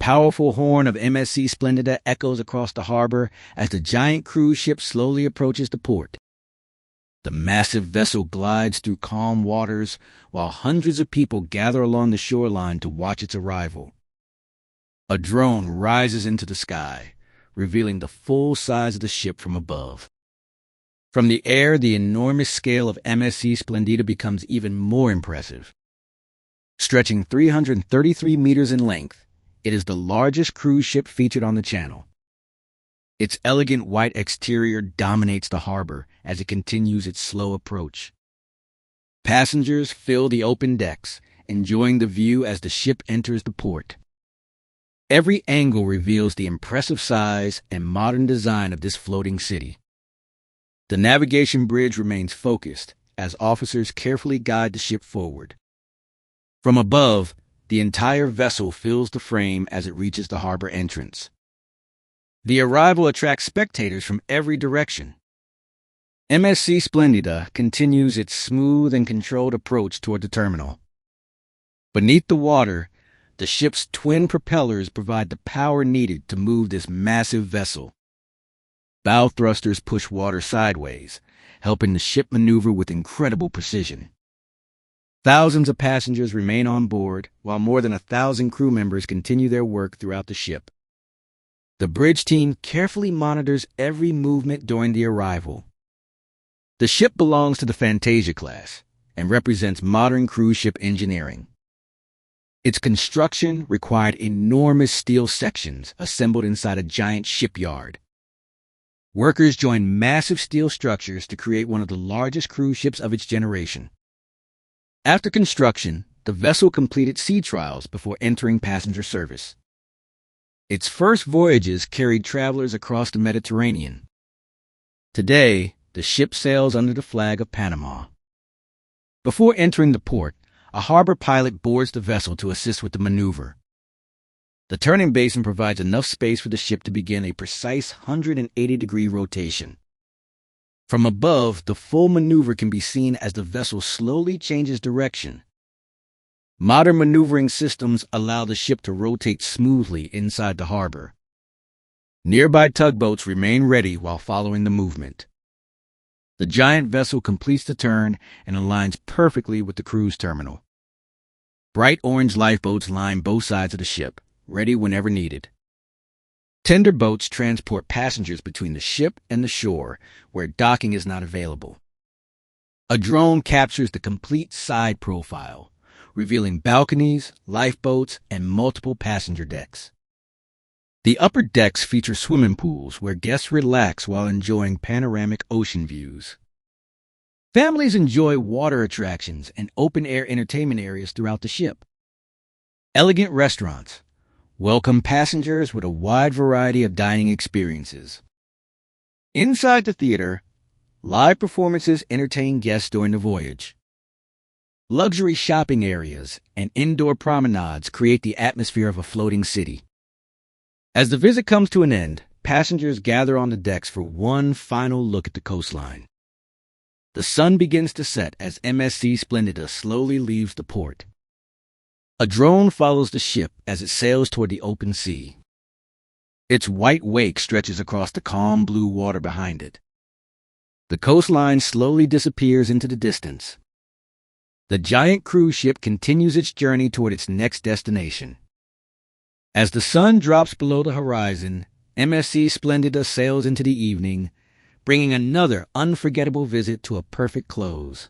powerful horn of MSC Splendida echoes across the harbor as the giant cruise ship slowly approaches the port. The massive vessel glides through calm waters while hundreds of people gather along the shoreline to watch its arrival. A drone rises into the sky, revealing the full size of the ship from above. From the air, the enormous scale of MSC Splendida becomes even more impressive. Stretching 333 meters in length, it is the largest cruise ship featured on the channel. Its elegant white exterior dominates the harbor as it continues its slow approach. Passengers fill the open decks, enjoying the view as the ship enters the port. Every angle reveals the impressive size and modern design of this floating city. The navigation bridge remains focused as officers carefully guide the ship forward. From above, the entire vessel fills the frame as it reaches the harbor entrance. The arrival attracts spectators from every direction. MSC Splendida continues its smooth and controlled approach toward the terminal. Beneath the water, the ship's twin propellers provide the power needed to move this massive vessel. Bow thrusters push water sideways, helping the ship maneuver with incredible precision. Thousands of passengers remain on board, while more than 1,000 crew members continue their work throughout the ship. The bridge team carefully monitors every movement during the arrival. The ship belongs to the Fantasia class and represents modern cruise ship engineering. Its construction required enormous steel sections assembled inside a giant shipyard. Workers joined massive steel structures to create one of the largest cruise ships of its generation. After construction, the vessel completed sea trials before entering passenger service. Its first voyages carried travelers across the Mediterranean. Today, the ship sails under the flag of Panama. Before entering the port, a harbor pilot boards the vessel to assist with the maneuver. The turning basin provides enough space for the ship to begin a precise 180-degree rotation. From above, the full maneuver can be seen as the vessel slowly changes direction. Modern maneuvering systems allow the ship to rotate smoothly inside the harbor. Nearby tugboats remain ready while following the movement. The giant vessel completes the turn and aligns perfectly with the cruise terminal. Bright orange lifeboats line both sides of the ship, ready whenever needed. Tender boats transport passengers between the ship and the shore, where docking is not available. A drone captures the complete side profile, revealing balconies, lifeboats, and multiple passenger decks. The upper decks feature swimming pools where guests relax while enjoying panoramic ocean views. Families enjoy water attractions and open-air entertainment areas throughout the ship. Elegant restaurants welcome passengers with a wide variety of dining experiences. Inside the theater, live performances entertain guests during the voyage. Luxury shopping areas and indoor promenades create the atmosphere of a floating city. As the visit comes to an end, passengers gather on the decks for one final look at the coastline. The sun begins to set as MSC Splendida slowly leaves the port. A drone follows the ship as it sails toward the open sea. Its white wake stretches across the calm blue water behind it. The coastline slowly disappears into the distance. The giant cruise ship continues its journey toward its next destination. As the sun drops below the horizon, MSC Splendida sails into the evening, bringing another unforgettable visit to a perfect close.